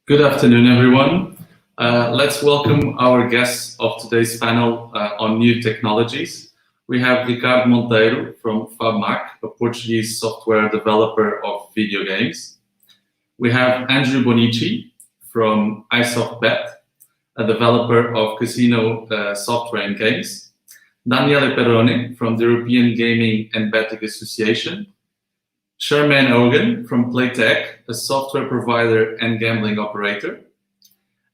Good afternoon, everyone. Let's welcome our guests of today's panel on new technologies. We have Ricardo Monteiro from FabMac, a Portuguese software developer of video games. We have Andrew Bonici from iSoftBet, a developer of casino software and games. Daniele Perrone from the European Gaming and Betting Association. Sherman Ogan from Playtech, a software provider and gambling operator.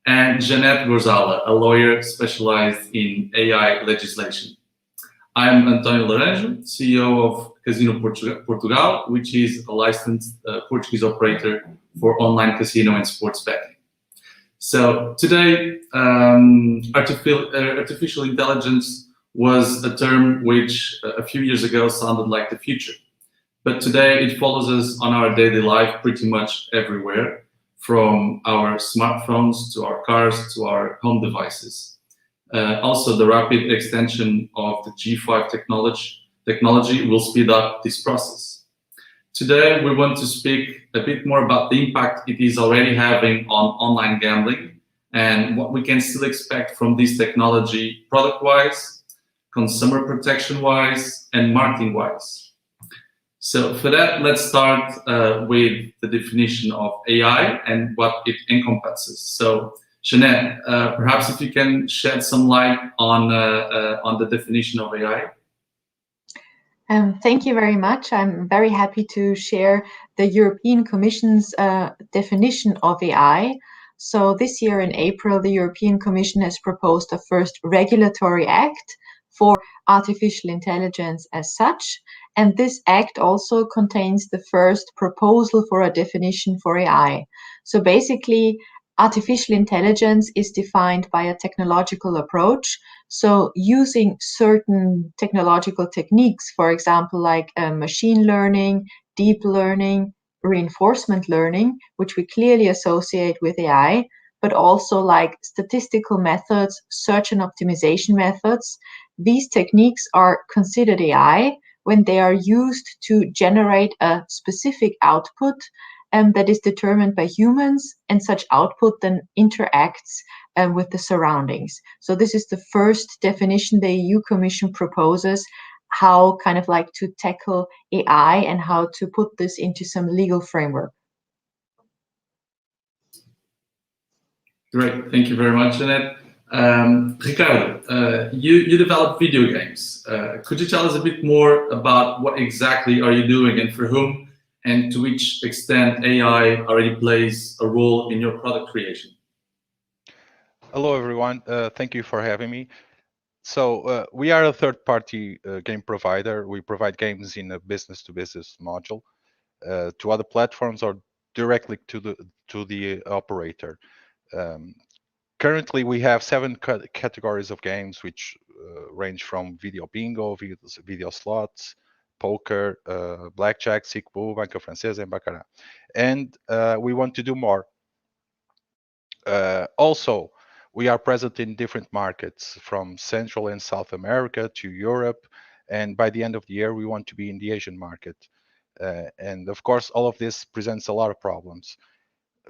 And Jeanette Gorzala, a lawyer specialized in AI legislation. I'm António Laranjo, CEO of Casino Portugal, which is a licensed Portuguese operator for online casino and sports betting. So today, artificial intelligence was a term which a few years ago sounded like the future. But today it follows us on our daily life pretty much everywhere, from our smartphones to our cars to our home devices. Also, the rapid extension of the G5 technology will speed up this process. Today, we want to speak a bit more about the impact it is already having on online gambling and what we can still expect from this technology product-wise, consumer protection-wise, and marketing-wise. So for that, let's start with the definition of AI and what it encompasses. So Jeanette, perhaps if you can shed some light on the definition of AI. Thank you very much. I'm very happy to share the European Commission's definition of AI. So this year in April, the European Commission has proposed a first regulatory act for artificial intelligence as such. And this act also contains the first proposal for a definition for AI. So basically, artificial intelligence is defined by a technological approach. So using certain technological techniques, for example, like machine learning, deep learning, reinforcement learning, which we clearly associate with AI, but also like statistical methods, search and optimization methods. These techniques are considered AI when they are used to generate a specific output that is determined by humans, and such output then interacts with the surroundings. So this is the first definition the EU Commission proposes, how kind of like to tackle AI and how to put this into some legal framework. Great, thank you very much, Jeanette. Ricardo, you develop video games. Could you tell us a bit more about what exactly are you doing and for whom, and to which extent AI already plays a role in your product creation? Hello, everyone. Thank you for having me. So we are a third-party game provider. We provide games in a business-to-business module to other platforms or directly to the operator. Currently, we have 7 categories of games, which range from video bingo, video slots, poker, blackjack, sic-bo, banca francesa, and baccarat. And we want to do more. Also, we are present in different markets, from Central and South America to Europe. And by the end of the year, we want to be in the Asian market. And of course, all of this presents a lot of problems.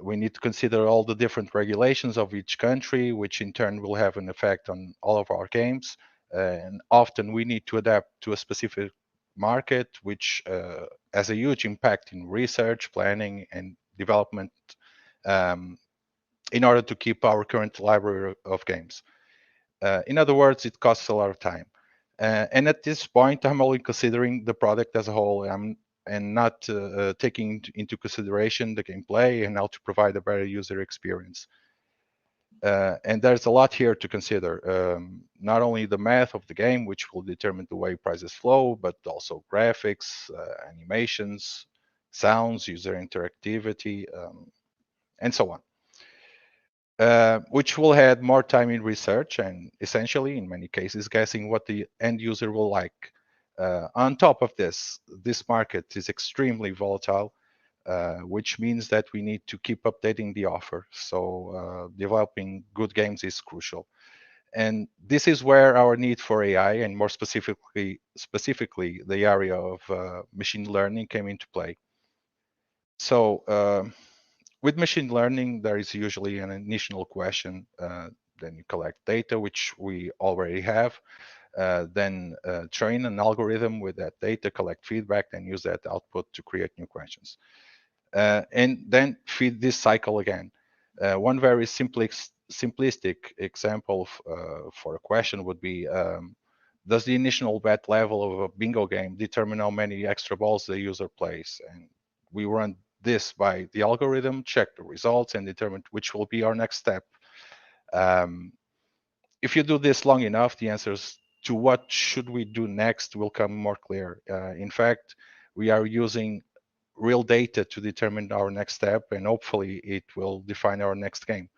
We need to consider all the different regulations of each country, which in turn will have an effect on all of our games. And often we need to adapt to a specific market, which has a huge impact in research, planning, and development in order to keep our current library of games. In other words, it costs a lot of time. And at this point, I'm only considering the product as a whole. And not taking into consideration the gameplay and how to provide a better user experience. And there's a lot here to consider. Not only the math of the game, which will determine the way prices flow, but also graphics, animations, sounds, user interactivity, and so on. Which will add more time in research and essentially, in many cases, guessing what the end user will like. On top of this market is extremely volatile, which means that we need to keep updating the offer. So developing good games is crucial. And this is where our need for AI, and more specifically the area of machine learning, came into play. So With machine learning, there is usually an initial question. Then you collect data, which we already have. Then train an algorithm with that data, collect feedback, and use that output to create new questions. And then feed this cycle again. One very simplistic example for a question would be, does the initial bet level of a bingo game determine how many extra balls the user plays? And we run this by the algorithm, check the results, and determine which will be our next step. If you do this long enough, the answers to what should we do next will come more clear. In fact, we are using real data to determine our next step, and hopefully it will define our next game,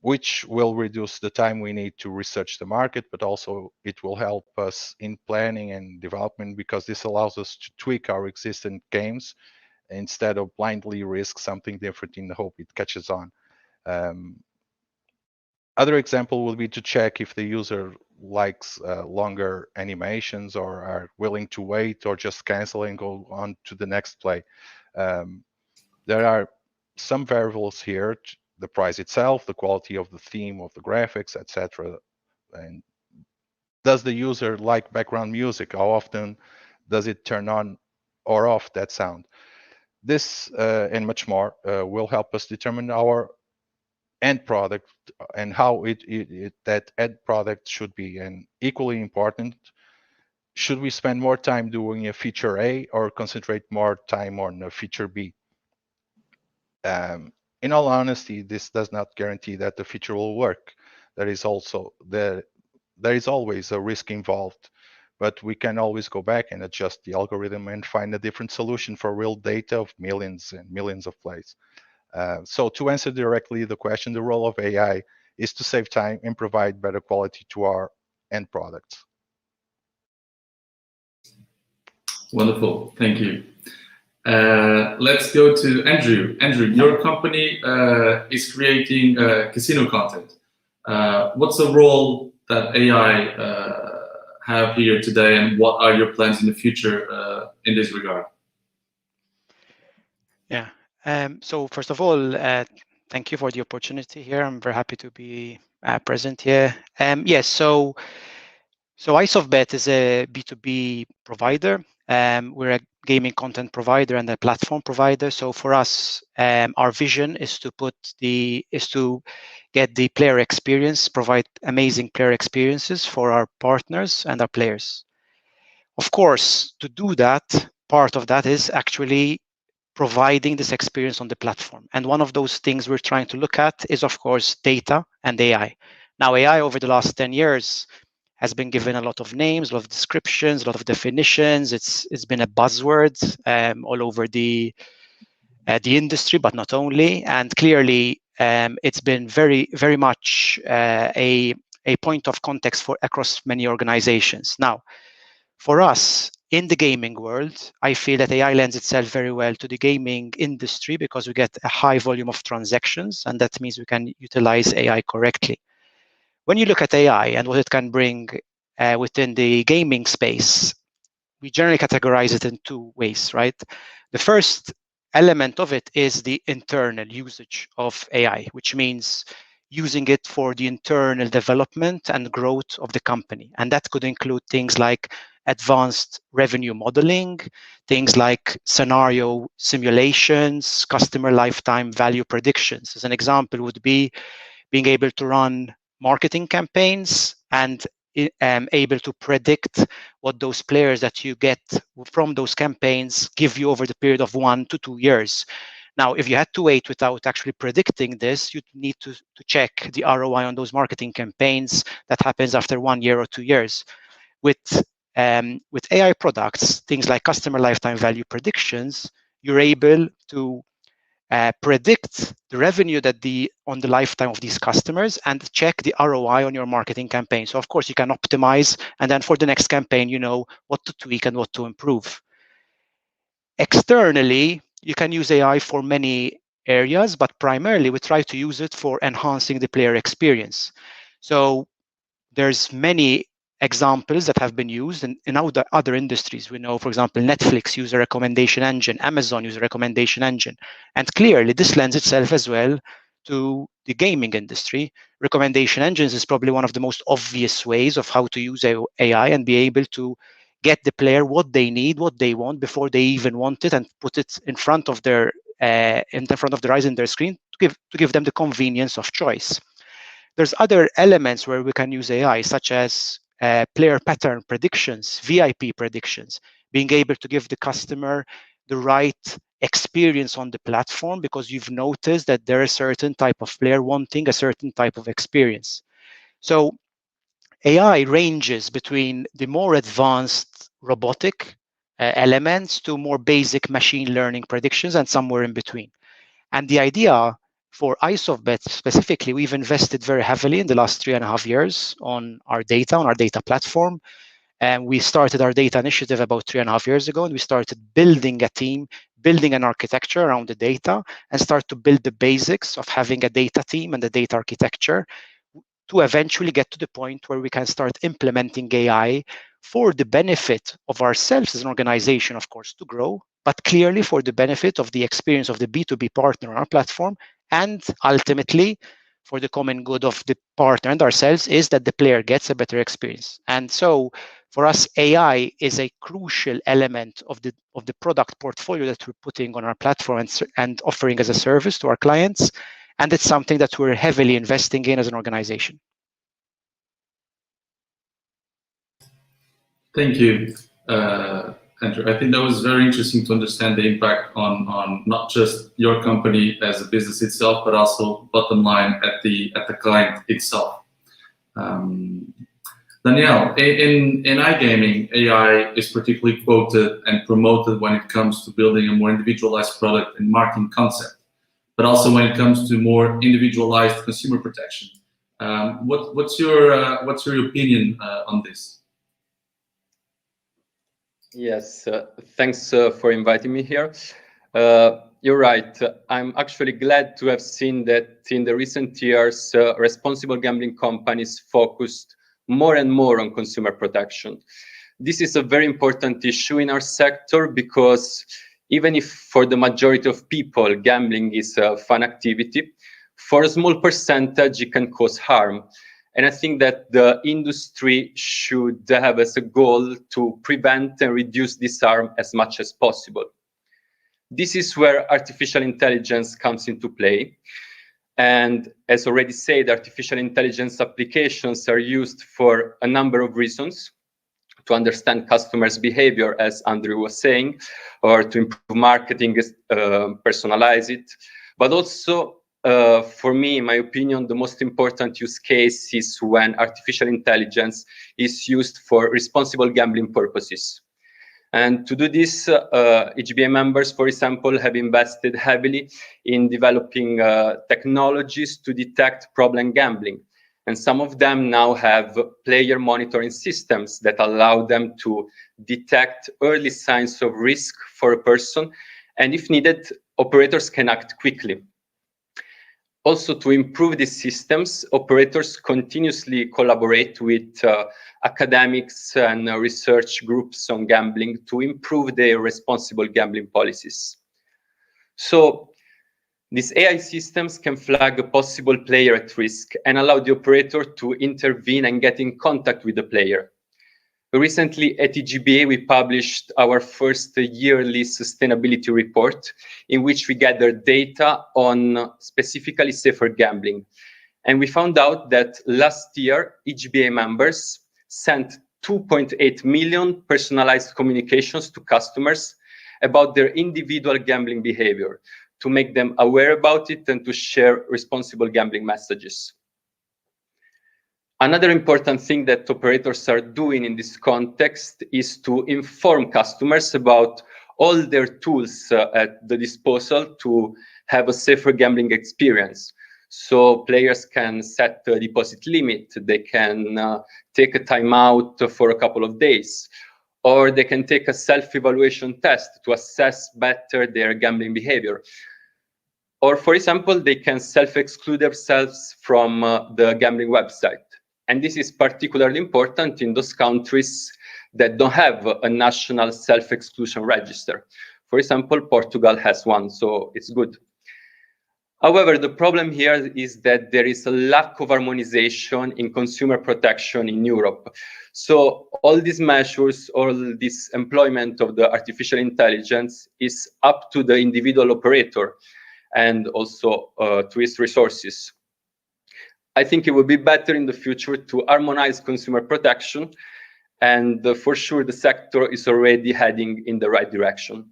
which will reduce the time we need to research the market, but also it will help us in planning and development, because this allows us to tweak our existing games instead of blindly risk something different in the hope it catches on. Other example would be to check if the user likes longer animations, or are willing to wait, or just cancel and go on to the next play. There are some variables here: the price itself, the quality of the theme, of the graphics, etc. And does the user like background music? How often does it turn on or off that sound? This and much more will help us determine our end product and how that end product should be. And equally important, should we spend more time doing a feature A or concentrate more time on a feature B? In all honesty, this does not guarantee that the feature will work. There is always a risk involved, but we can always go back and adjust the algorithm and find a different solution for real data of millions and millions of plays. So to answer directly the question, the role of AI is to save time and provide better quality to our end products. Wonderful, thank you. Let's go to Andrew. Andrew, your company is creating casino content. What's the role that AI have here today, and what are your plans in the future in this regard? Yeah. So first of all, thank you for the opportunity here. I'm very happy to be present here. Yes, so iSoftBet is a B2B provider. We're a gaming content provider and a platform provider. So for us, our vision is to get the player experience, provide amazing player experiences for our partners and our players. Of course, to do that, part of that is actually providing this experience on the platform. And one of those things we're trying to look at is, of course, data and AI. Now, AI over the last 10 years has been given a lot of names, a lot of descriptions, a lot of definitions. It's been a buzzword all over the industry, but not only. And clearly, it's been very, very much a point of context across many organizations. Now, for us, in the gaming world, I feel that AI lends itself very well to the gaming industry because we get a high volume of transactions, and that means we can utilize AI correctly. When you look at AI and what it can bring within the gaming space, we generally categorize it in two ways, right? The first element of it is the internal usage of AI, which means using it for the internal development and growth of the company. And that could include things like advanced revenue modeling, things like scenario simulations, customer lifetime value predictions. As an example would be being able to run marketing campaigns and able to predict what those players that you get from those campaigns give you over the period of 1 to 2 years. Now, if you had to wait without actually predicting this, you'd need to check the ROI on those marketing campaigns. That happens after 1 year or 2 years. With AI products, things like customer lifetime value predictions, you're able to predict the revenue on the lifetime of these customers and check the ROI on your marketing campaign. So of course you can optimize, and then for the next campaign, you know what to tweak and what to improve. Externally, you can use AI for many areas, but primarily we try to use it for enhancing the player experience. So there's many examples that have been used in other industries. We know, for example, Netflix user recommendation engine, Amazon user recommendation engine, and clearly this lends itself as well to the gaming industry. Recommendation engines is probably one of the most obvious ways of how to use AI and be able to get the player what they need, what they want before they even want it, and put it in front of their eyes in their screen to give them the convenience of choice. There's other elements where we can use AI, such as player pattern predictions, VIP predictions, being able to give the customer the right experience on the platform because you've noticed that there is a certain type of player wanting a certain type of experience. So AI ranges between the more advanced robotic elements to more basic machine learning predictions and somewhere in between. And the idea for iSoftBet specifically, we've invested very heavily in the last 3.5 years on our data platform. And we started our data initiative about 3.5 years ago, and we started building a team, building an architecture around the data, and start to build the basics of having a data team and a data architecture to eventually get to the point where we can start implementing AI for the benefit of ourselves as an organization, of course, to grow, but clearly for the benefit of the experience of the B2B partner on our platform, and ultimately for the common good of the partner and ourselves is that the player gets a better experience. And so for us, AI is a crucial element of the product portfolio that we're putting on our platform and offering as a service to our clients. And it's something that we're heavily investing in as an organization. Thank you, Andrew. I think that was very interesting to understand the impact on not just your company as a business itself, but also bottom line at the client itself. Danielle, in iGaming, AI is particularly quoted and promoted when it comes to building a more individualized product and marketing concept, but also when it comes to more individualized consumer protection. What's your opinion on this? Yes, thanks for inviting me here. You're right. I'm actually glad to have seen that in the recent years, responsible gambling companies focused more and more on consumer protection. This is a very important issue in our sector because even if for the majority of people, gambling is a fun activity, for a small percentage, it can cause harm. And I think that the industry should have as a goal to prevent and reduce this harm as much as possible. This is where artificial intelligence comes into play. And as already said, artificial intelligence applications are used for a number of reasons: to understand customers' behavior, as Andrew was saying, or to improve marketing, personalize it, but also for me, in my opinion, the most important use case is when artificial intelligence is used for responsible gambling purposes. And to do this, HBA members, for example, have invested heavily in developing technologies to detect problem gambling. And some of them now have player monitoring systems that allow them to detect early signs of risk for a person. And if needed, operators can act quickly. Also, to improve these systems, operators continuously collaborate with academics and research groups on gambling to improve their responsible gambling policies. So these AI systems can flag a possible player at risk and allow the operator to intervene and get in contact with the player. Recently at EGBA, we published our first yearly sustainability report in which we gathered data on specifically safer gambling. And we found out that last year, EGBA members sent 2.8 million personalized communications to customers about their individual gambling behavior, to make them aware about it and to share responsible gambling messages. Another important thing that operators are doing in this context is to inform customers about all their tools at the disposal to have a safer gambling experience. So players can set a deposit limit, they can take a timeout for a couple of days, or they can take a self-evaluation test to assess better their gambling behavior. Or, for example, they can self-exclude themselves from the gambling website. And this is particularly important in those countries that don't have a national self-exclusion register. For example, Portugal has one, so it's good. However, the problem here is that there is a lack of harmonization in consumer protection in Europe. So all these measures, all this employment of the artificial intelligence is up to the individual operator and also to its resources. I think it would be better in the future to harmonize consumer protection, and for sure the sector is already heading in the right direction.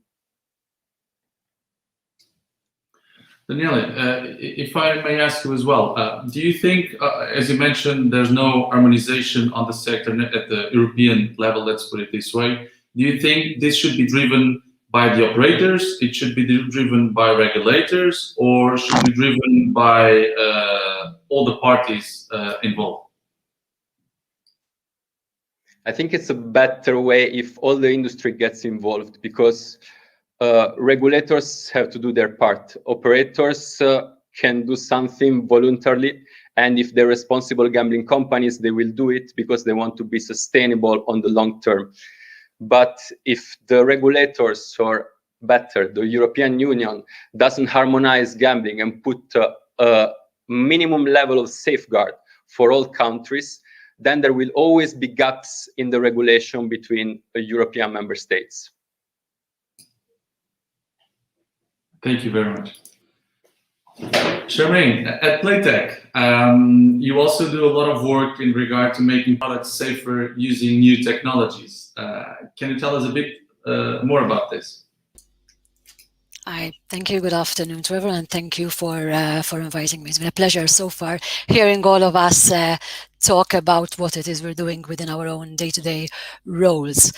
Daniele, if I may ask you as well, do you think, as you mentioned, there's no harmonization on the sector at the European level, let's put it this way. Do you think this should be driven by the operators, it should be driven by regulators, or should be driven by all the parties involved? I think it's a better way if all the industry gets involved, because regulators have to do their part. Operators can do something voluntarily, and if they're responsible gambling companies, they will do it because they want to be sustainable on the long term. But if the regulators, or better, the European Union, doesn't harmonize gambling and put a minimum level of safeguard for all countries, then there will always be gaps in the regulation between the European member states. Thank you very much. Charmaine, at Playtech, you also do a lot of work in regard to making products safer using new technologies. Can you tell us a bit more about this? Hi, thank you. Good afternoon to everyone, and thank you for inviting me. It's been a pleasure so far hearing all of us talk about what it is we're doing within our own day-to-day roles.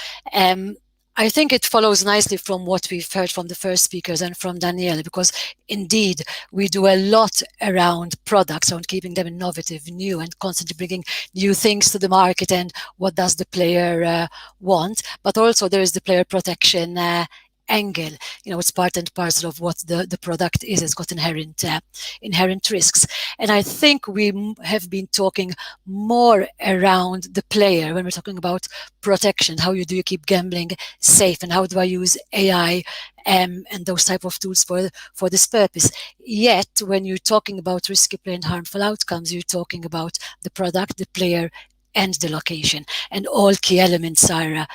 I think it follows nicely from what we've heard from the first speakers and from Daniele, because indeed we do a lot around products, around keeping them innovative, new, and constantly bringing new things to the market and what does the player want. But also there is the player protection angle. You know, it's part and parcel of what the product is. It's got inherent risks. And I think we have been talking more around the player when we're talking about protection. How do you keep gambling safe, and how do I use AI and those type of tools for this purpose? Yet when you're talking about risky play and harmful outcomes, you're talking about the product, the player, and the location. And all key elements are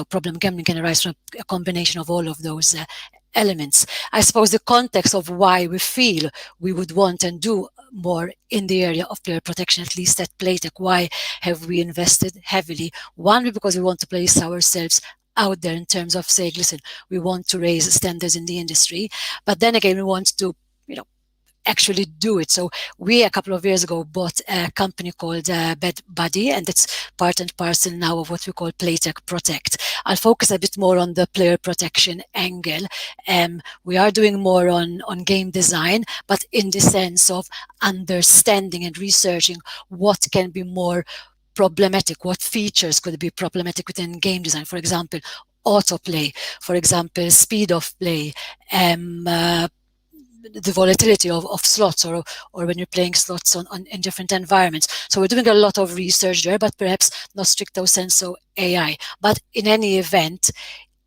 problem gambling can arise from a combination of all of those elements. I suppose the context of why we feel we would want and do more in the area of player protection, at least at Playtech, why have we invested heavily? One, because we want to place ourselves out there in terms of saying, listen, we want to raise standards in the industry, but then again, we want to, actually do it. So we, a couple of years ago, bought a company called Bed Buddy, and it's part and parcel now of what we call Playtech Protect. I'll focus a bit more on the player protection angle. We are doing more on game design, but in the sense of understanding and researching what can be more problematic, what features could be problematic within game design. For example, autoplay, for example, speed of play, the volatility of slots, or when you're playing slots in different environments. So we're doing a lot of research there, but perhaps not stricto sensu AI. But in any event,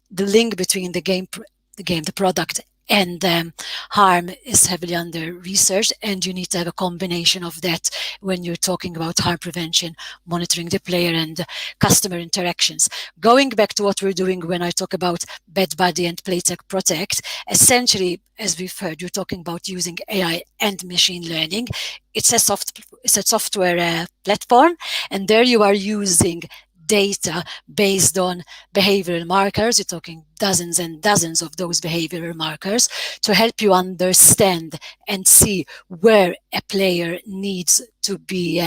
the link between the product, and harm is heavily under research, and you need to have a combination of that when you're talking about harm prevention, monitoring the player and customer interactions. Going back to what we're doing when I talk about Bed Buddy and Playtech Protect, essentially, as we've heard, you're talking about using AI and machine learning. It's a software platform, and there you are using data based on behavioral markers. You're talking dozens and dozens of those behavioral markers to help you understand and see where a player needs to be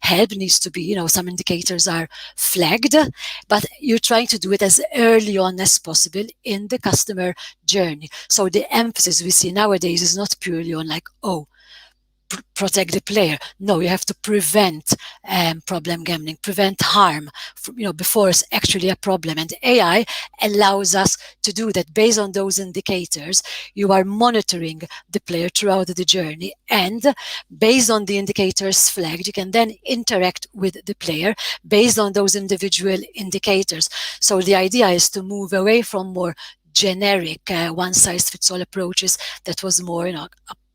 helped, needs to be, some indicators are flagged, but you're trying to do it as early on as possible in the customer journey. So the emphasis we see nowadays is not purely on protect the player. No, you have to prevent problem gambling, prevent harm, before it's actually a problem. And AI allows us to do that. Based on those indicators, you are monitoring the player throughout the journey, and based on the indicators flagged, you can then interact with the player based on those individual indicators. So the idea is to move away from more generic one-size-fits-all approaches that was more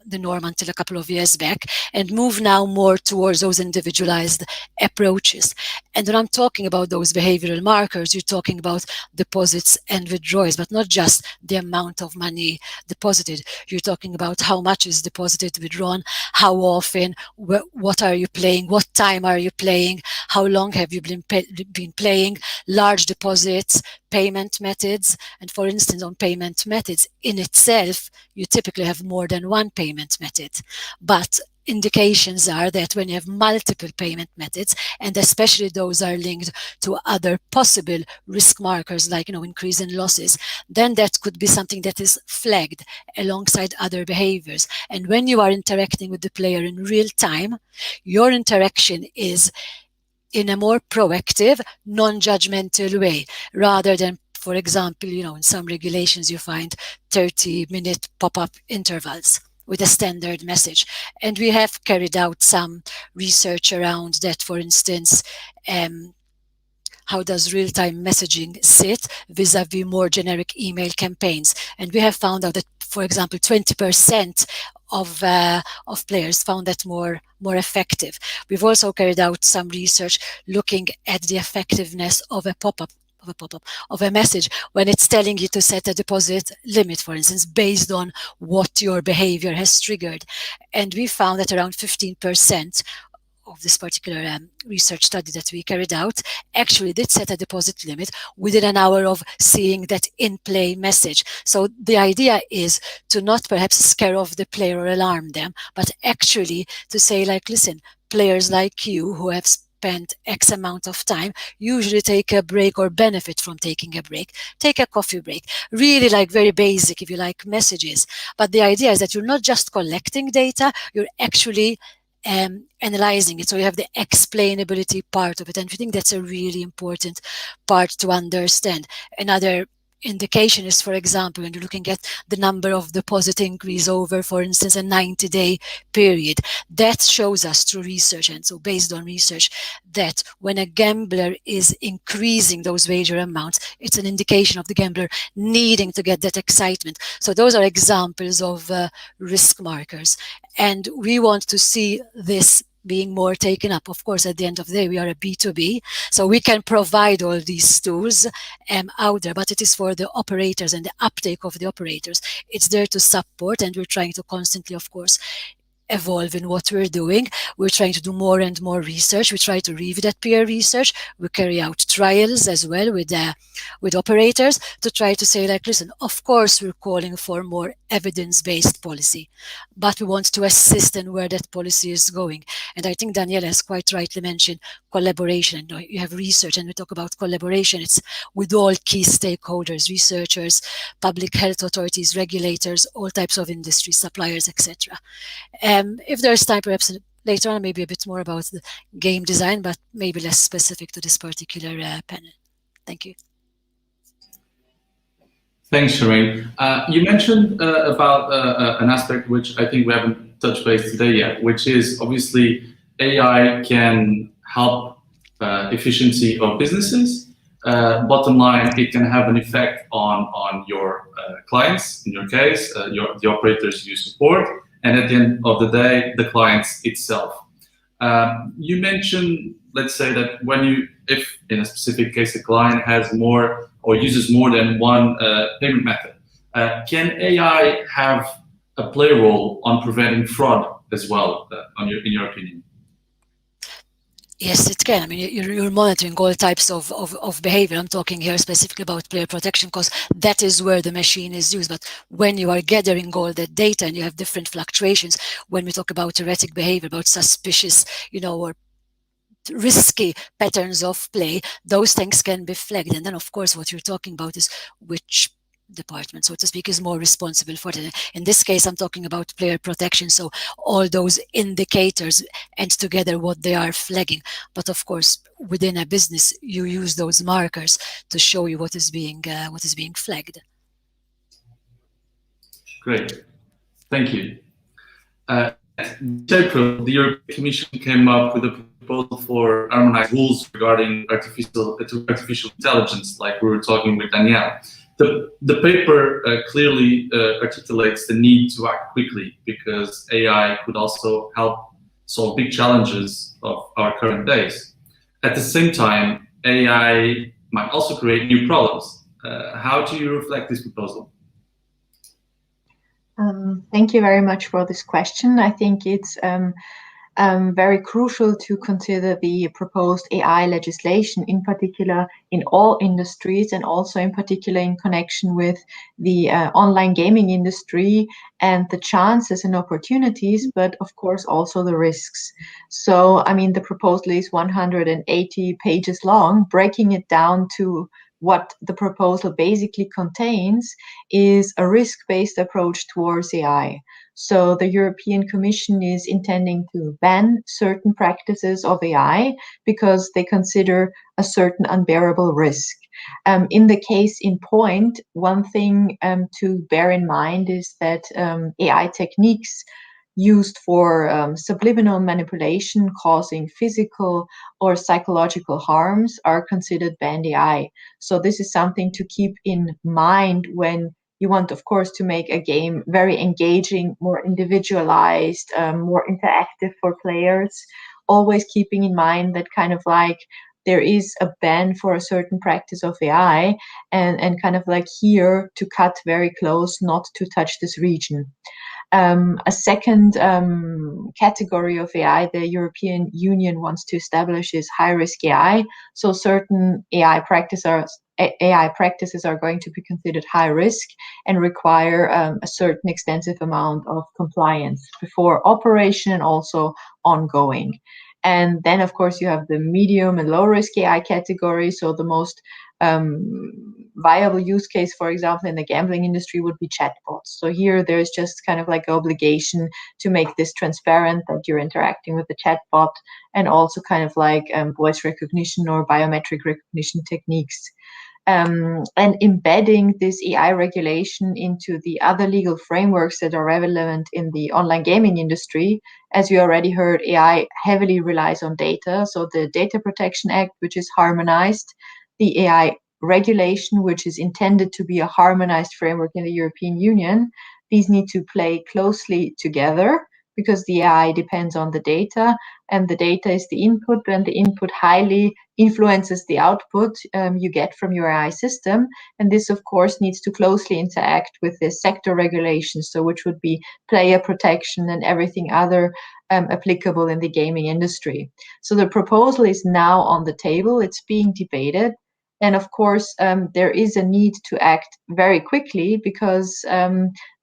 the norm until a couple of years back, and move now more towards those individualized approaches. And when I'm talking about those behavioral markers, you're talking about deposits and withdrawals, but not just the amount of money deposited. You're talking about how much is deposited, withdrawn, how often, what are you playing, what time are you playing, how long have you been playing, large deposits, payment methods. And for instance, on payment methods in itself, you typically have more than one payment method. But indications are that when you have multiple payment methods, and especially those are linked to other possible risk markers like increase in losses, then that could be something that is flagged alongside other behaviors. And when you are interacting with the player in real time, your interaction is in a more proactive, non-judgmental way, rather than, for example, in some regulations you find 30-minute pop-up intervals with a standard message. And we have carried out some research around that. For instance, how does real-time messaging sit vis-a-vis more generic email campaigns? And we have found out that, for example, 20% of players found that more effective. We've also carried out some research looking at the effectiveness of a message when it's telling you to set a deposit limit, for instance, based on what your behavior has triggered. And we found that around 15% of this particular research study that we carried out actually did set a deposit limit within an hour of seeing that in-play message. So the idea is to not perhaps scare off the player or alarm them, but actually to say, like, listen, players like you who have spent X amount of time usually take a break or benefit from taking a break. Take a coffee break. Really, like, very basic, if you like, messages. But the idea is that you're not just collecting data, you're actually analyzing it. So you have the explainability part of it. And I think that's a really important part to understand. Another indication is, for example, when you're looking at the number of deposit increase over, for instance, a 90-day period, that shows us through research, and so based on research, that when a gambler is increasing those wager amounts, it's an indication of the gambler needing to get that excitement. So those are examples of risk markers, and we want to see this being more taken up. Of course, at the end of the day, we are a B2B, so we can provide all these tools out there, but it is for the operators and the uptake of the operators. It's there to support, and we're trying to constantly, of course, evolve in what we're doing. We're trying to do more and more research. We try to review that peer research. We carry out trials as well with operators to try to say, like, listen, of course we're calling for more evidence-based policy, but we want to assist in where that policy is going. And I think Daniela has quite rightly mentioned collaboration. You have research, and we talk about collaboration. It's with all key stakeholders, researchers, public health authorities, regulators, all types of industry, suppliers, etc. If there's time, perhaps later on, maybe a bit more about the game design, but maybe less specific to this particular panel. Thank you. Thanks, Shireen. You mentioned about an aspect which I think we haven't touched base today yet, which is obviously AI can help efficiency of businesses. Bottom line, it can have an effect on your clients, in your case, the operators you support, and at the end of the day, the clients itself. You mentioned, let's say that if in a specific case the client has more or uses more than one payment method, can AI have a play role on preventing fraud as well, in your opinion? Yes, it can. I mean, you're monitoring all types of behavior. I'm talking here specifically about player protection because that is where the machine is used. But when you are gathering all that data and you have different fluctuations, when we talk about erratic behavior, about suspicious, or risky patterns of play, those things can be flagged. And then, of course, what you're talking about is which department, so to speak, is more responsible for it. In this case, I'm talking about player protection, so all those indicators and together what they are flagging. But of course, within a business, you use those markers to show you what is being flagged. Great, thank you. In April, the European Commission came up with a proposal for harmonized rules regarding artificial intelligence, like we were talking with Danielle. The paper clearly articulates the need to act quickly, because AI could also help solve big challenges of our current days. At the same time, AI might also create new problems. How do you reflect this proposal? Thank you very much for this question. I think it's very crucial to consider the proposed AI legislation, in particular in all industries, and also in particular in connection with the online gaming industry and the chances and opportunities, but of course also the risks. So, I mean, the proposal is 180 pages long. Breaking it down to what the proposal basically contains is a risk-based approach towards AI. So the European Commission is intending to ban certain practices of AI because they consider a certain unbearable risk. In the case in point, one thing to bear in mind is that AI techniques used for subliminal manipulation causing physical or psychological harms are considered banned AI. So this is something to keep in mind when you want, of course, to make a game very engaging, more individualized, more interactive for players, always keeping in mind that kind of like there is a ban for a certain practice of AI, and kind of like here to cut very close, not to touch this region. A second category of AI the European Union wants to establish is high-risk AI. So certain AI practices are going to be considered high risk and require a certain extensive amount of compliance before operation and also ongoing. And then, of course, you have the medium and low-risk AI category. So the most viable use case, for example, in the gambling industry would be chatbots. So here there's just kind of like an obligation to make this transparent that you're interacting with the chatbot, and also kind of like voice recognition or biometric recognition techniques. And embedding this AI regulation into the other legal frameworks that are relevant in the online gaming industry. As you already heard, AI heavily relies on data. So the Data Protection Act, which is harmonized, the AI regulation, which is intended to be a harmonized framework in the European Union, these need to play closely together, because the AI depends on the data, and the data is the input, and the input highly influences the output you get from your AI system. And this, of course, needs to closely interact with the sector regulations, so which would be player protection and everything other applicable in the gaming industry. So the proposal is now on the table, it's being debated. And of course, there is a need to act very quickly, because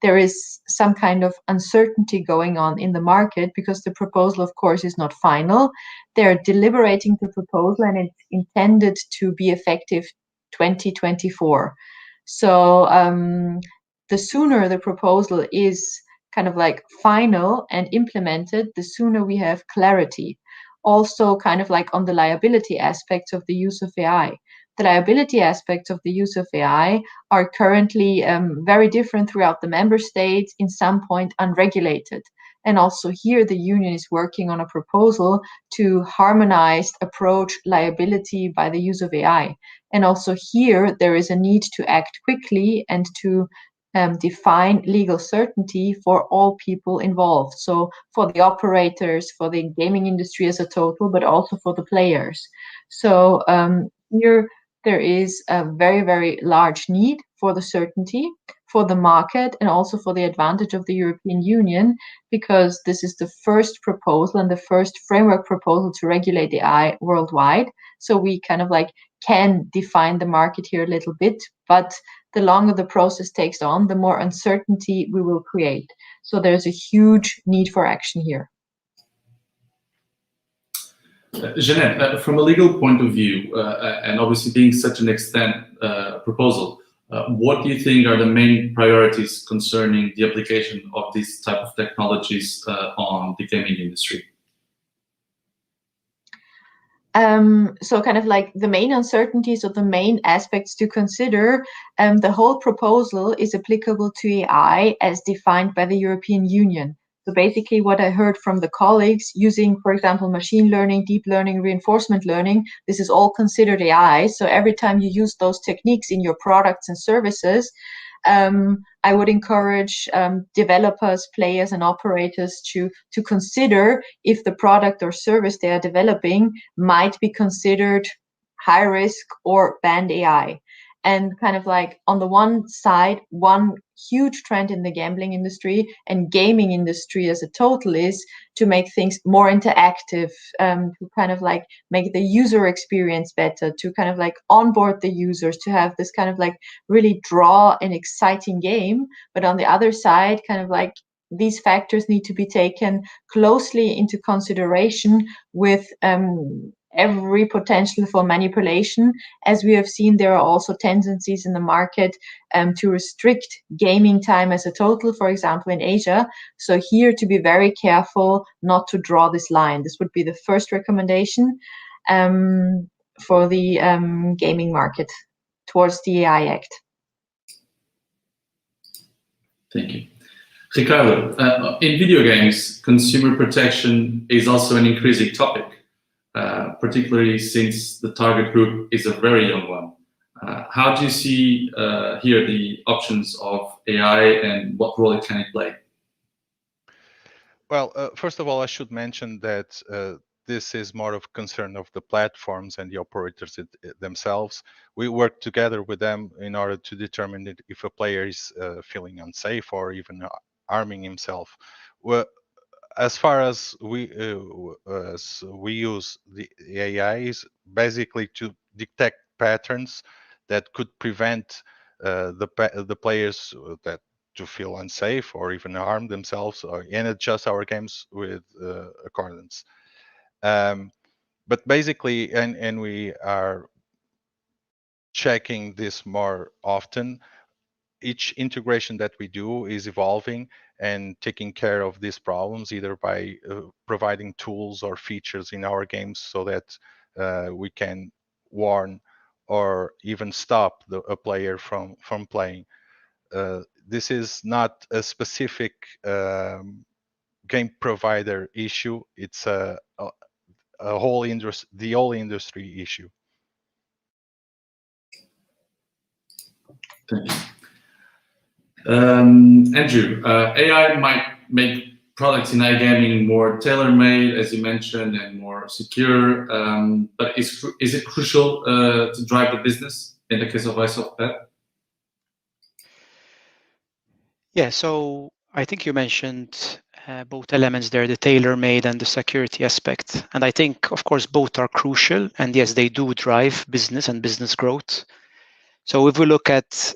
there is some kind of uncertainty going on in the market, because the proposal, of course, is not final. They're deliberating the proposal, and it's intended to be effective 2024. So the sooner the proposal is kind of like final and implemented, the sooner we have clarity. Also kind of like on the liability aspects of the use of AI. The liability aspects of the use of AI are currently very different throughout the member states, in some point unregulated. And also here the union is working on a proposal to harmonize approach liability by the use of AI. And also here there is a need to act quickly and to define legal certainty for all people involved. So for the operators, for the gaming industry as a total, but also for the players. So here there is a very, very large need for the certainty, for the market, and also for the advantage of the European Union, because this is the first proposal and the first framework proposal to regulate AI worldwide. So we kind of like can define the market here a little bit, but the longer the process takes on, the more uncertainty we will create. So there's a huge need for action here. Jeanette, from a legal point of view, and obviously being such an extent proposal, what do you think are the main priorities concerning the application of these type of technologies on the gaming industry? So kind of like the main uncertainties or the main aspects to consider, the whole proposal is applicable to AI as defined by the European Union. So basically what I heard from the colleagues using, for example, machine learning, deep learning, reinforcement learning, this is all considered AI. So every time you use those techniques in your products and services, I would encourage developers, players, and operators to consider if the product or service they are developing might be considered high risk or banned AI. And kind of like on the one side, one huge trend in the gambling industry and gaming industry as a total is to make things more interactive, to kind of like make the user experience better, to kind of like onboard the users, to have this kind of like really draw an exciting game. But on the other side, kind of like these factors need to be taken closely into consideration with every potential for manipulation. As we have seen, there are also tendencies in the market to restrict gaming time as a total, for example, in Asia. So here to be very careful not to draw this line. This would be the first recommendation for the gaming market towards the AI Act. Thank you. Ricardo, in video games, consumer protection is also an increasing topic, particularly since the target group is a very young one. How do you see here the options of AI and what role can it play? Well, first of all, I should mention that this is more of concern of the platforms and the operators themselves. We work together with them in order to determine if a player is feeling unsafe or even harming himself. Well, as far as we use the AI is basically to detect patterns that could prevent the players that to feel unsafe or even harm themselves, and adjust our games with accordance. But basically, and we are checking this more often. Each integration that we do is evolving and taking care of these problems, either by providing tools or features in our games so that we can warn or even stop a player from playing. This is not a specific game provider issue. It's a whole industry, the whole industry issue. Thank you. Andrew, AI might make products in iGaming more tailor-made, as you mentioned, and more secure. But is it crucial to drive the business in the case of iSoftBet? Yeah, so I think you mentioned both elements there, the tailor-made and the security aspect. And I think, of course, both are crucial. And yes, they do drive business and business growth. So if we look at,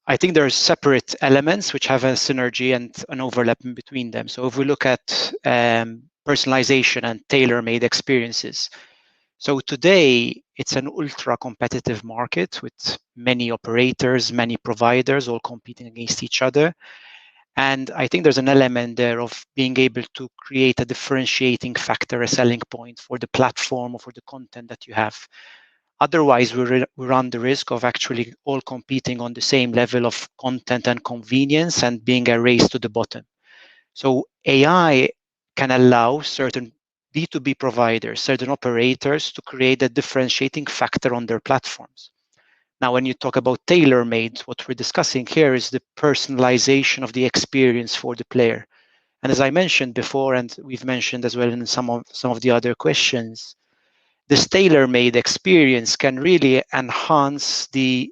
I think there are separate elements which have a synergy and an overlap in between them. So if we look at personalization and tailor-made experiences. So today, it's an ultra-competitive market with many operators, many providers, all competing against each other. And I think there's an element there of being able to create a differentiating factor, a selling point for the platform or for the content that you have. Otherwise, we run the risk of actually all competing on the same level of content and convenience and being a race to the bottom. So AI can allow certain B2B providers, certain operators to create a differentiating factor on their platforms. Now, when you talk about tailor-made, what we're discussing here is the personalization of the experience for the player. And as I mentioned before, and we've mentioned as well in some of the other questions, this tailor-made experience can really enhance the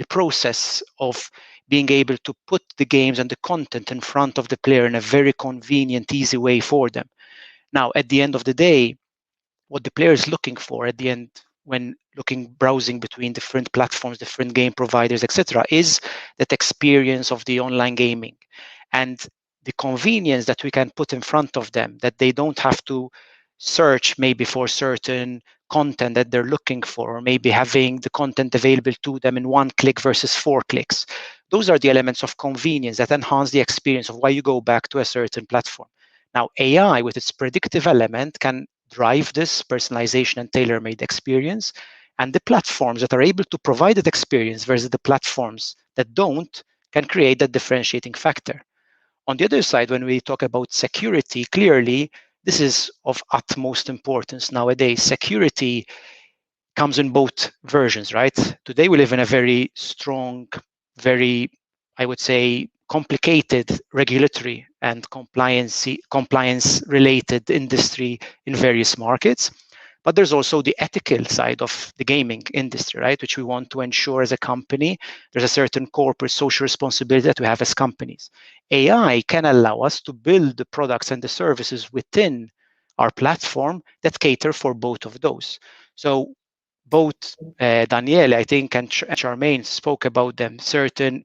process of being able to put the games and the content in front of the player in a very convenient, easy way for them. Now, at the end of the day, what the player is looking for at the end, when browsing between different platforms, different game providers, etc., is that experience of the online gaming and the convenience that we can put in front of them, that they don't have to search maybe for certain content that they're looking for, or maybe having the content available to them in 1 click versus 4 clicks. Those are the elements of convenience that enhance the experience of why you go back to a certain platform. Now, AI with its predictive element can drive this personalization and tailor-made experience, and the platforms that are able to provide that experience versus the platforms that don't can create that differentiating factor. On the other side, when we talk about security, clearly, this is of utmost importance nowadays. Security comes in both versions, right? Today, we live in a very strong, very, I would say, complicated regulatory and compliance-related industry in various markets. But there's also the ethical side of the gaming industry, right? Which we want to ensure as a company. There's a certain corporate social responsibility that we have as companies. AI can allow us to build the products and the services within our platform that cater for both of those. So both Daniele, I think, and Charmaine spoke about them, certain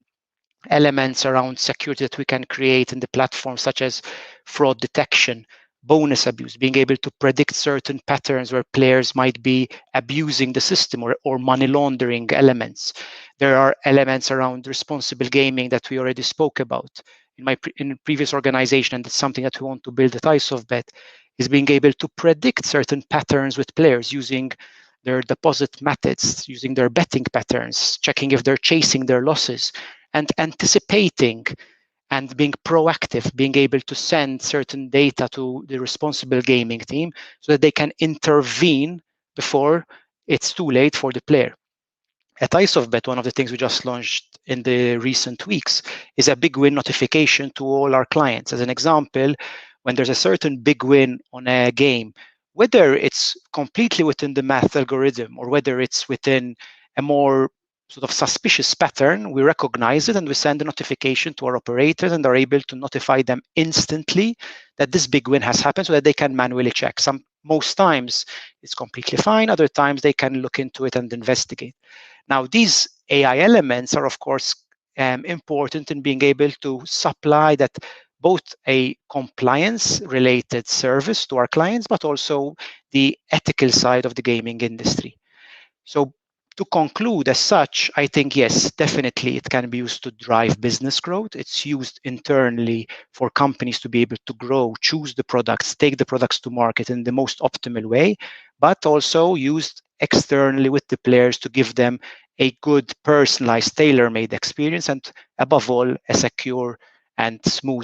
elements around security that we can create in the platform, such as fraud detection, bonus abuse, being able to predict certain patterns where players might be abusing the system, or money laundering elements. There are elements around responsible gaming that we already spoke about. In previous organization, and it's something that we want to build at ISOFBet, is being able to predict certain patterns with players using their deposit methods, using their betting patterns, checking if they're chasing their losses, and anticipating and being proactive, being able to send certain data to the responsible gaming team so that they can intervene before it's too late for the player. At ISOFBet, one of the things we just launched in the recent weeks is a big win notification to all our clients. As an example, when there's a certain big win on a game, whether it's completely within the math algorithm or whether it's within a more sort of suspicious pattern, we recognize it and we send a notification to our operators, and are able to notify them instantly that this big win has happened so that they can manually check. Most times it's completely fine, other times they can look into it and investigate. Now, these AI elements are, of course, important in being able to supply that both a compliance-related service to our clients, but also the ethical side of the gaming industry. So to conclude, as such, I think, yes, definitely it can be used to drive business growth. It's used internally for companies to be able to grow, choose the products, take the products to market in the most optimal way, but also used externally with the players to give them a good, personalized, tailor-made experience, and above all, a secure and smooth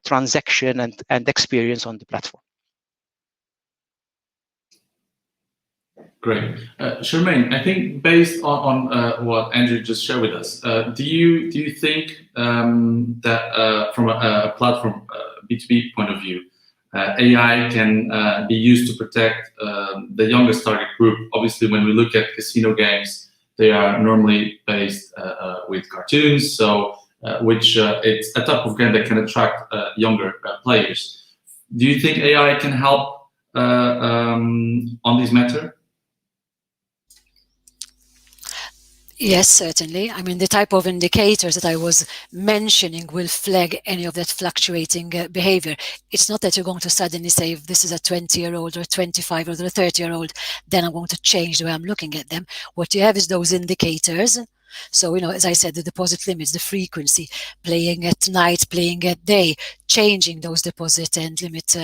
transaction and experience on the platform. Great. Charmaine, I think based on what Andrew just shared with us, do you think that from a platform B2B point of view, AI can be used to protect the youngest target group? Obviously, when we look at casino games, they are normally based with cartoons, so which it's a type of game that can attract younger players. Do you think AI can help on this matter? Yes, certainly. I mean, the type of indicators that I was mentioning will flag any of that fluctuating behavior. It's not that you're going to suddenly say, if this is a 20-year-old or a 25-year-old or a 30-year-old, then I'm going to change the way I'm looking at them. What you have is those indicators. So, as I said, the deposit limits, the frequency, playing at night, playing at day, changing those deposit and limit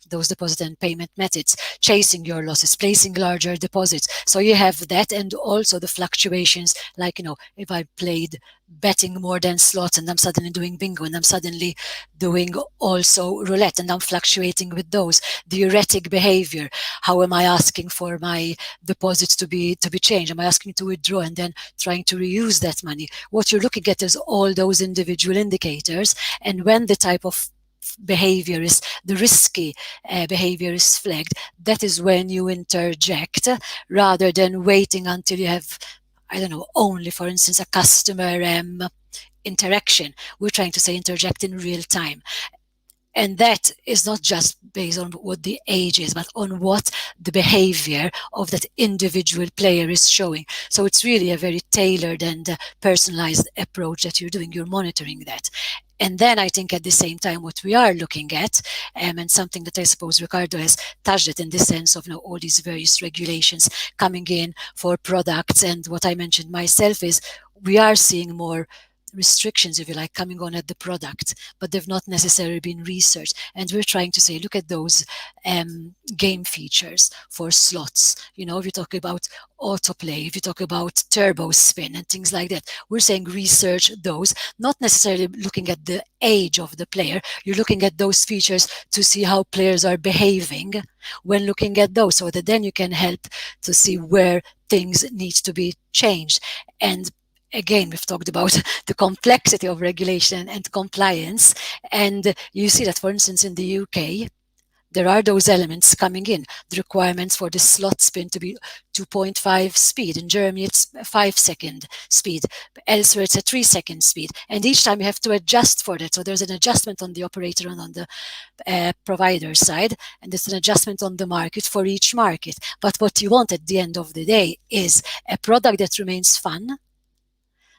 those deposit and payment methods, chasing your losses, placing larger deposits. So you have that, and also the fluctuations, like, if I played betting more than slots and I'm suddenly doing bingo, and I'm suddenly doing also roulette, and I'm fluctuating with those. The erratic behavior, how am I asking for my deposits to be changed? Am I asking to withdraw and then trying to reuse that money? What you're looking at is all those individual indicators, and when the type of behavior is the risky behavior is flagged, that is when you interject, rather than waiting until you have, I don't know, only, for instance, a customer interaction. We're trying to say interject in real time. And that is not just based on what the age is, but on what the behavior of that individual player is showing. So it's really a very tailored and personalized approach that you're doing. You're monitoring that. And then I think at the same time, what we are looking at, and something that I suppose Ricardo has touched it in the sense of all these various regulations coming in for products, and what I mentioned myself is we are seeing more restrictions, if you like, coming on at the product, but they've not necessarily been researched. And we're trying to say, look at those game features for slots. If you talk about autoplay, if you talk about turbo spin and things like that, we're saying research those, not necessarily looking at the age of the player. You're looking at those features to see how players are behaving when looking at those, so that then you can help to see where things need to be changed. And again, we've talked about the complexity of regulation and compliance. And you see that, for instance, in the UK, there are those elements coming in. The requirements for the slot spin to be 2.5 speed. In Germany, it's 5-second speed. Elsewhere, it's a 3-second speed. And each time you have to adjust for that. So there's an adjustment on the operator and on the provider side. And there's an adjustment on the market for each market. But what you want at the end of the day is a product that remains fun,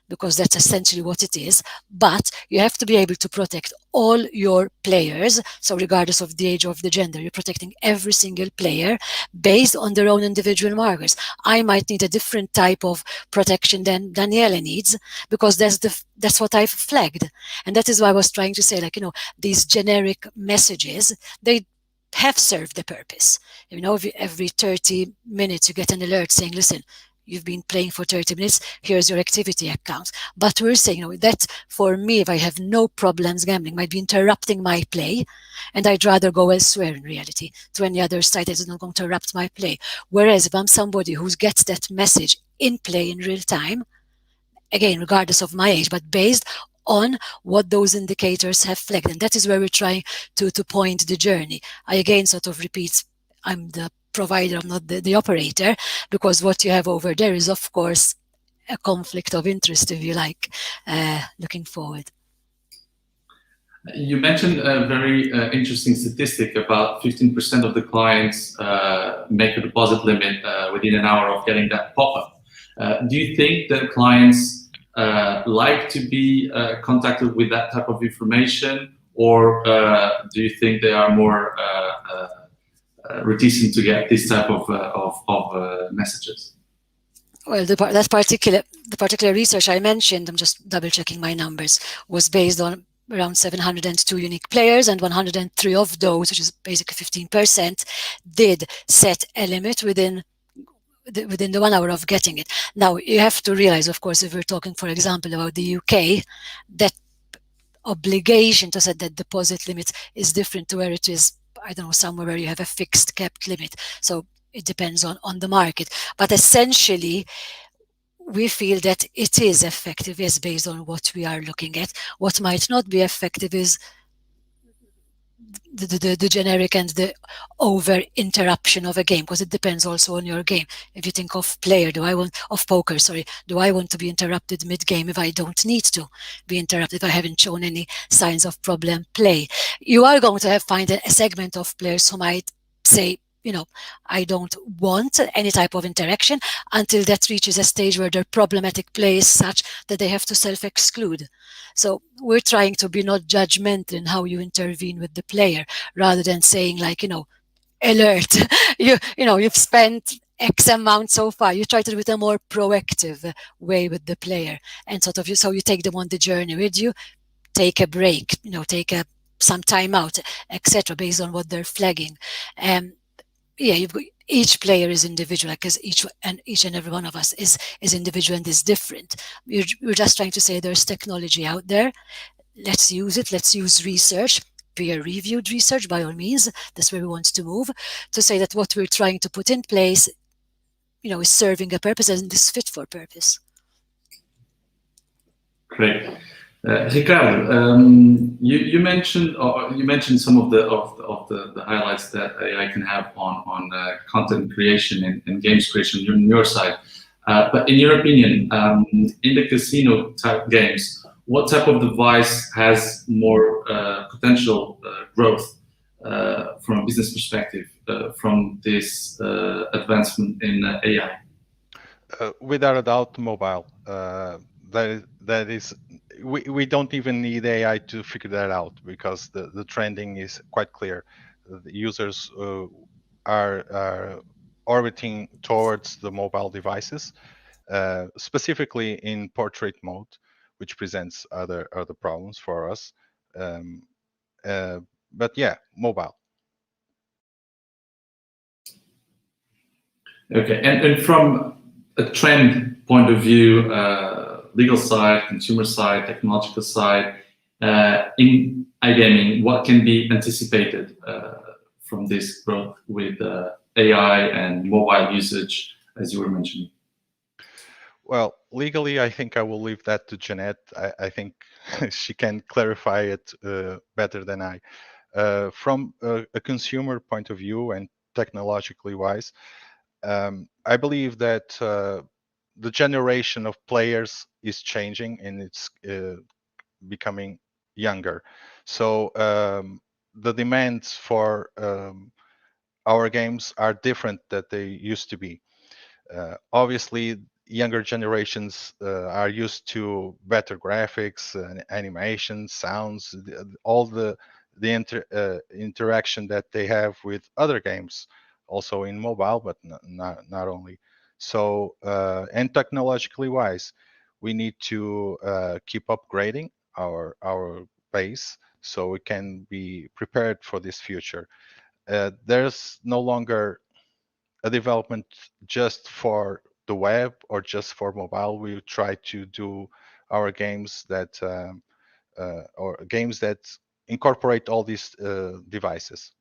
because that's essentially what it is. But you have to be able to protect all your players. So regardless of the age or of the gender, you're protecting every single player based on their own individual markers. I might need a different type of protection than Daniela needs, because that's what I've flagged. And that is why I was trying to say, these generic messages, they have served the purpose. Every 30 minutes you get an alert saying, listen, you've been playing for 30 minutes, here's your activity account. But we're saying, that for me, if I have no problems gambling, might be interrupting my play, and I'd rather go elsewhere in reality, to any other site that is not going to interrupt my play. Whereas if I'm somebody who gets that message in play in real time, again, regardless of my age, but based on what those indicators have flagged. And that is where we're trying to point the journey. I again sort of repeat, I'm the provider, I'm not the operator, because what you have over there is, of course, a conflict of interest, if you like, looking forward. You mentioned a very interesting statistic about 15% of the clients make a deposit limit within an hour of getting that pop-up. Do you think that clients like to be contacted with that type of information, or do you think they are more reticent to get this type of messages? Well, the particular research I mentioned, I'm just double checking my numbers, was based on around 702 unique players, and 103 of those, which is basically 15%, did set a limit within the 1 hour of getting it. Now, you have to realize, of course, if we're talking, for example, about the UK, that obligation to set that deposit limit is different to where it is, I don't know, somewhere where you have a fixed capped limit. So it depends on the market. But essentially, we feel that it is effective, yes, based on what we are looking at. What might not be effective is the generic and the over interruption of a game, because it depends also on your game. If you think of poker, do I want to be interrupted mid-game if I don't need to be interrupted, if I haven't shown any signs of problem play? You are going to find a segment of players who might say, I don't want any type of interaction until that reaches a stage where their problematic play is such that they have to self-exclude. So we're trying to be not judgmental in how you intervene with the player, rather than saying alert, you've spent X amount so far. You try to do it in a more proactive way with the player, and so you take them on the journey with you, take a break, take some time out, etc., based on what they're flagging. Each player is individual, because each and every one of us is individual and is different. We're just trying to say there's technology out there. Let's use it. Let's use research, peer-reviewed research, by all means. That's where we want to move, to say that what we're trying to put in place, is serving a purpose and is fit for purpose. Great. Ricardo, you mentioned some of the highlights that AI can have on content creation and games creation on your side. But in your opinion, in the casino type games, what type of device has more potential growth from a business perspective from this advancement in AI? Without a doubt, mobile. That is we don't even need AI to figure that out, because the trending is quite clear. The users are orbiting towards the mobile devices, specifically in portrait mode, which presents other problems for us. But yeah, mobile. Okay, and from a trend point of view, legal side, consumer side, technological side, in iGaming, what can be anticipated from this growth with AI and mobile usage, as you were mentioning? Well, legally, I think I will leave that to Jeanette. I think she can clarify it better than I. From a consumer point of view and technologically wise, I believe that the generation of players is changing, and it's becoming younger. So the demands for our games are different than they used to be. Obviously, younger generations are used to better graphics, animation, sounds, all the interaction that they have with other games, also in mobile, but not only. So, and technologically wise, we need to keep upgrading our base so we can be prepared for this future. There's no longer a development just for the web or just for mobile. We try to do our games that or games that incorporate all these devices.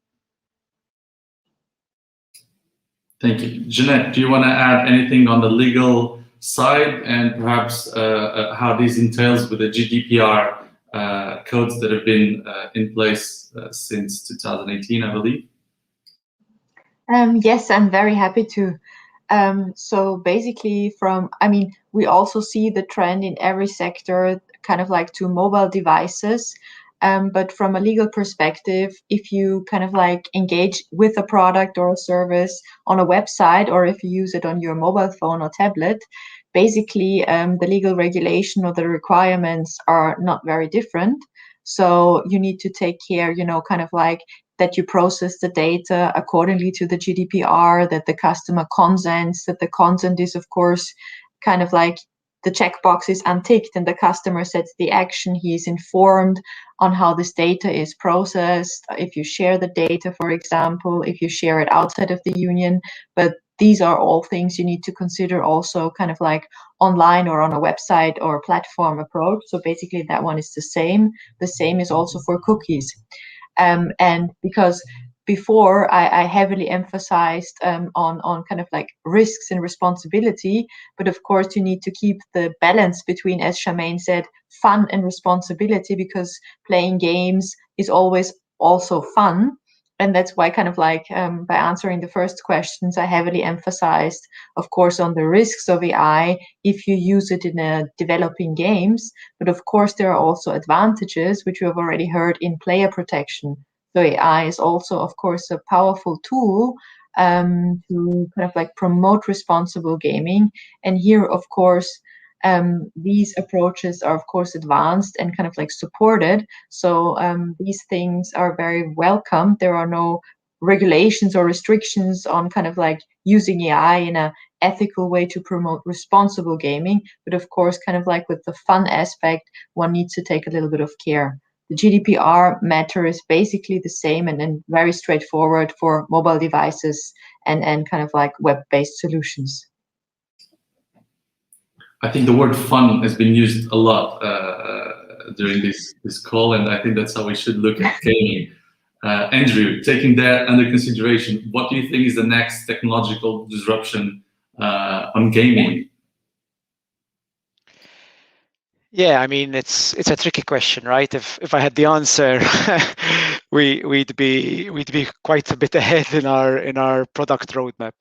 Thank you. Jeanette, do you want to add anything on the legal side, and perhaps how this entails with the GDPR codes that have been in place since 2018, I believe? Yes, I'm very happy to. So basically we also see the trend in every sector, kind of like to mobile devices. But from a legal perspective, if you kind of like engage with a product or a service on a website, or if you use it on your mobile phone or tablet, basically the legal regulation or the requirements are not very different. So you need to take care, kind of like that you process the data accordingly to the GDPR, that the customer consents, that the consent is, of course, kind of like the checkbox is unticked and the customer sets the action. He is informed on how this data is processed, if you share the data, for example, if you share it outside of the union. But these are all things you need to consider also kind of like online or on a website or platform approach. So basically that one is the same. The same is also for cookies. And because before I heavily emphasized on kind of like risks and responsibility, but of course you need to keep the balance between, as Charmaine said, fun and responsibility, because playing games is always also fun. And that's why kind of like by answering the first questions, I heavily emphasized, of course, on the risks of AI if you use it in developing games. But of course, there are also advantages, which we have already heard in player protection. So AI is also, of course, a powerful tool to kind of like promote responsible gaming. And here, of course, these approaches are, of course, advanced and kind of like supported. So these things are very welcome. There are no regulations or restrictions on kind of like using AI in a ethical way to promote responsible gaming. But of course, kind of like with the fun aspect, one needs to take a little bit of care. The GDPR matter is basically the same and very straightforward for mobile devices and kind of like web-based solutions. I think the word fun has been used a lot during this call, and I think that's how we should look at gaming. Andrew, taking that under consideration, what do you think is the next technological disruption on gaming? Yeah, I mean, it's a tricky question, right? If I had the answer, we'd be quite a bit ahead in our product roadmap.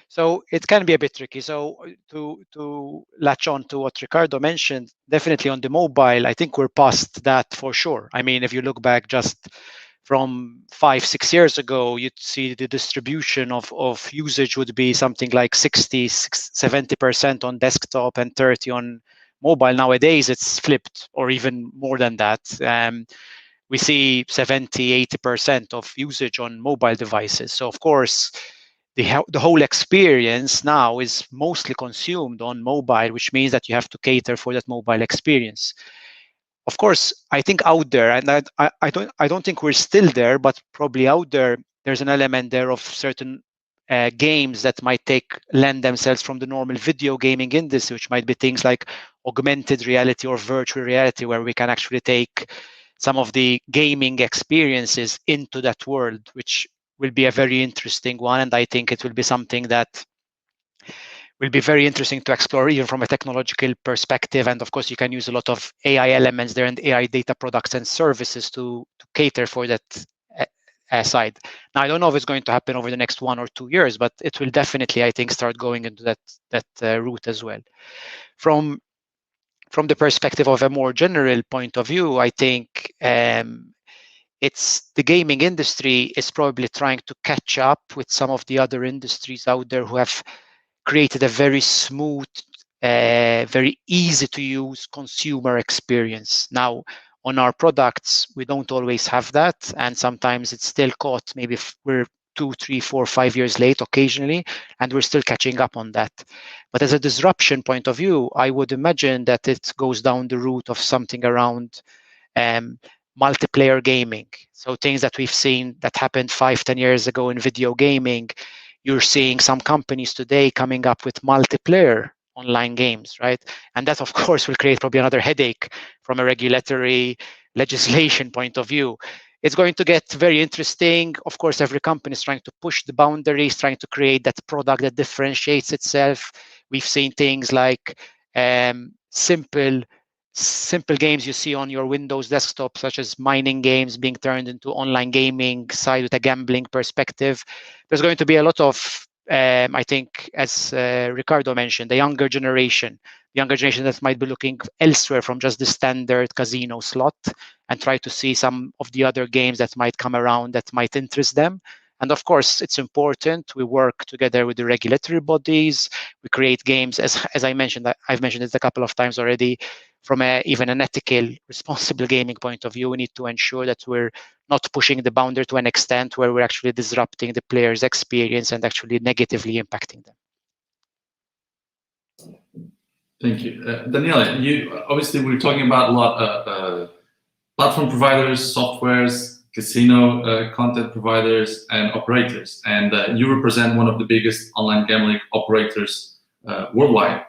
So it can be a bit tricky. So to latch on to what Ricardo mentioned, definitely on the mobile, I think we're past that for sure. I mean, if you look back just from 5-6 years ago, you'd see the distribution of usage would be something like 60-70% on desktop and 30% on mobile nowadays, it's flipped, or even more than that. We see 70-80% of usage on mobile devices. So of course, the whole experience now is mostly consumed on mobile, which means that you have to cater for that mobile experience. Of course, I think out there, and I don't think we're still there, but probably out there, there's an element there of certain games that might lend themselves from the normal video gaming industry, which might be things like augmented reality or virtual reality, where we can actually take some of the gaming experiences into that world, which will be a very interesting one. And I think it will be something that will be very interesting to explore, even from a technological perspective. And of course, you can use a lot of AI elements there and AI data products and services to cater for that side. Now, I don't know if it's going to happen over the next 1 or 2 years, but it will definitely, I think, start going into that route as well. From the perspective of a more general point of view, I think it's the gaming industry is probably trying to catch up with some of the other industries out there who have created a very smooth, very easy to use consumer experience. Now, on our products, we don't always have that, and sometimes it's still caught. Maybe we're 2, 3, 4, 5 years late occasionally, and we're still catching up on that. But as a disruption point of view, I would imagine that it goes down the route of something around multiplayer gaming. So things that we've seen that happened 5-10 years ago in video gaming, you're seeing some companies today coming up with multiplayer online games, right? And that, of course, will create probably another headache from a regulatory legislation point of view. It's going to get very interesting. Of course, every company is trying to push the boundaries, trying to create that product that differentiates itself. We've seen things like simple games you see on your Windows desktop, such as mining games, being turned into online gaming side with a gambling perspective. There's going to be a lot of, I think, as Ricardo mentioned, the younger generation that might be looking elsewhere from just the standard casino slot and try to see some of the other games that might come around that might interest them. And of course, it's important we work together with the regulatory bodies. We create games, as I mentioned, I've mentioned it a couple of times already, from even an ethical, responsible gaming point of view. We need to ensure that we're not pushing the boundary to an extent where we're actually disrupting the player's experience and actually negatively impacting them. Thank you. Daniela, obviously we're talking about a lot platform providers, softwares, casino content providers, and operators. And you represent one of the biggest online gambling operators worldwide,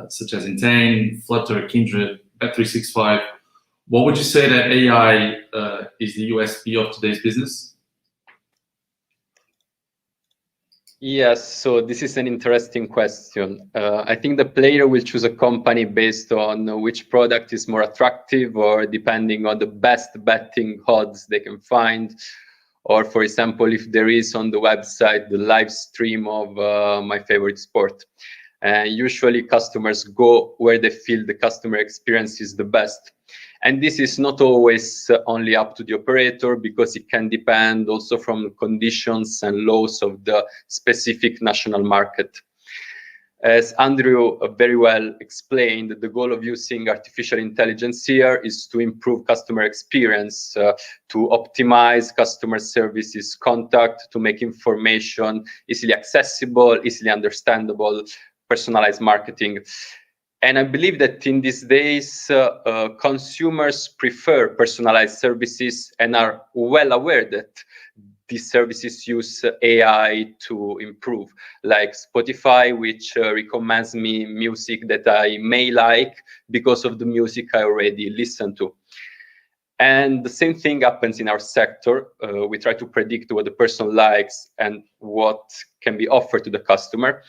such as Entain, Flutter, Kindred, Bet365. What would you say that AI is the USP of today's business? Yes, so this is an interesting question. I think the player will choose a company based on which product is more attractive, or depending on the best betting odds they can find, or for example, if there is on the website the live stream of my favorite sport. Usually customers go where they feel the customer experience is the best. And this is not always only up to the operator, because it can depend also from the conditions and laws of the specific national market. As Andrew very well explained, the goal of using artificial intelligence here is to improve customer experience, to optimize customer services contact, to make information easily accessible, easily understandable, personalized marketing. And I believe that in these days, consumers prefer personalized services and are well aware that these services use AI to improve, like Spotify, which recommends me music that I may like because of the music I already listen to. And the same thing happens in our sector. We try to predict what the person likes and what can be offered to the customer.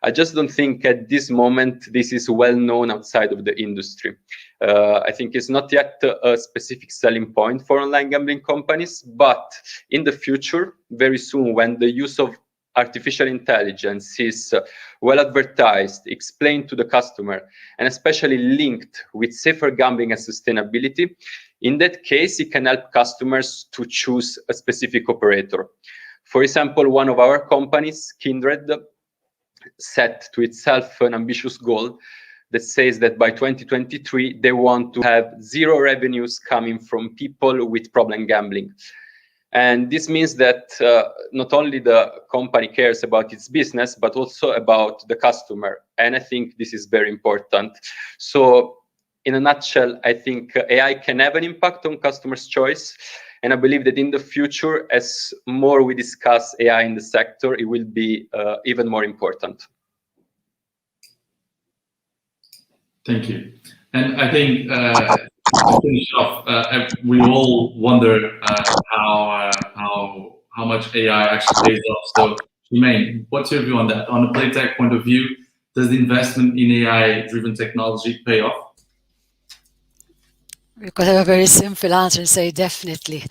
I just don't think at this moment this is well known outside of the industry. I think it's not yet a specific selling point for online gambling companies, but in the future, very soon, when the use of artificial intelligence is well advertised, explained to the customer, and especially linked with safer gambling and sustainability, in that case, it can help customers to choose a specific operator. For example, one of our companies, Kindred, set to itself an ambitious goal that says that by 2023 they want to have 0 revenues coming from people with problem gambling. And this means that not only the company cares about its business, but also about the customer. And I think this is very important. So in a nutshell, I think AI can have an impact on customers' choice. And I believe that in the future, as more we discuss AI in the sector, it will be even more important. Thank you. And I think to finish off, we all wonder how much AI actually pays off. So, Jermaine, what's your view on that? On a Playtech point of view, does the investment in AI-driven technology pay off? We could have a very simple answer and say definitely.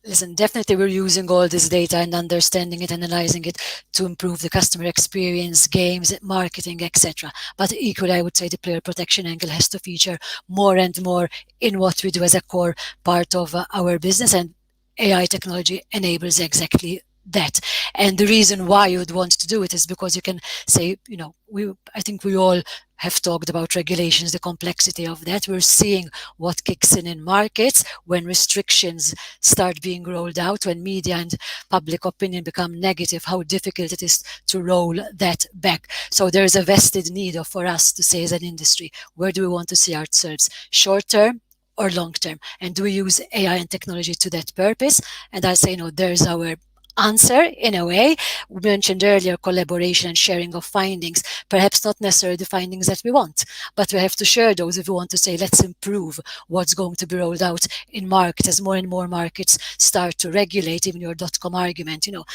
Listen, definitely we're using all this data and understanding it, analyzing it to improve the customer experience, games, marketing, etc. But equally, I would say the player protection angle has to feature more and more in what we do as a core part of our business, and AI technology enables exactly that. And the reason why you would want to do it is because you can say, you know, I think we all have talked about regulations, the complexity of that. We're seeing what kicks in markets when restrictions start being rolled out, when media and public opinion become negative, how difficult it is to roll that back. So there is a vested need for us to say as an industry, where do we want to see ourselves, short term or long term? And do we use AI and technology to that purpose? And I say, no, there's our answer in a way. We mentioned earlier collaboration and sharing of findings, perhaps not necessarily the findings that we want, but we have to share those if we want to say, let's improve what's going to be rolled out in markets as more and more markets start to regulate. Even your .com argument, you know,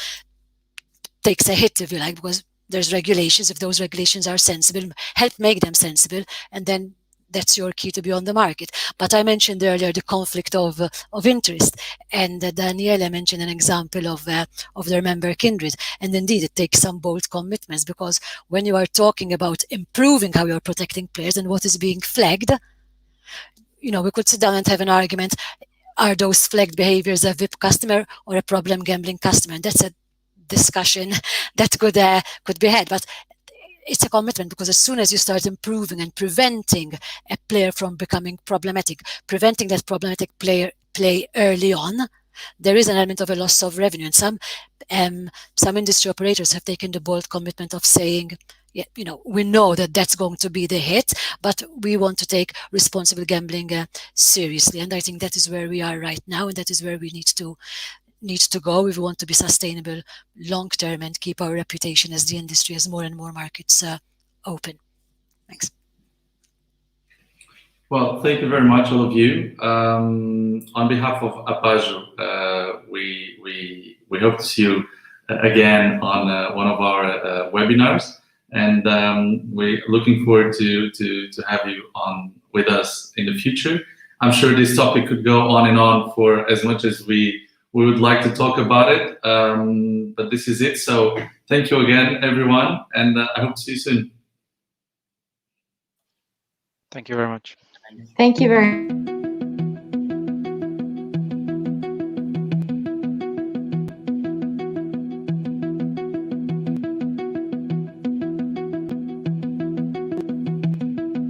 takes a hit, if you like, because there's regulations. If those regulations are sensible, help make them sensible, and then that's your key to be on the market. But I mentioned earlier the conflict of interest, and Daniela mentioned an example of their member Kindred. And indeed, it takes some bold commitments, because when you are talking about improving how you're protecting players and what is being flagged, you know, we could sit down and have an argument. Are those flagged behaviors a VIP customer or a problem gambling customer? And that's a discussion that could be had. But it's a commitment, because as soon as you start improving and preventing a player from becoming problematic, preventing that problematic play early on, there is an element of a loss of revenue. And some industry operators have taken the bold commitment of saying, yeah, you know, we know that that's going to be the hit, but we want to take responsible gambling seriously. And I think that is where we are right now, and that is where we need to go if we want to be sustainable long term and keep our reputation as the industry as more and more markets open. Thanks. Well, thank you very much, all of you. On behalf of APAJO, we hope to see you again on one of our webinars, and we're looking forward to have you on with us in the future. I'm sure this topic could go on and on for as much as we would like to talk about it, but this is it. So thank you again, everyone, and I hope to see you soon. Thank you very much. Thank you very much.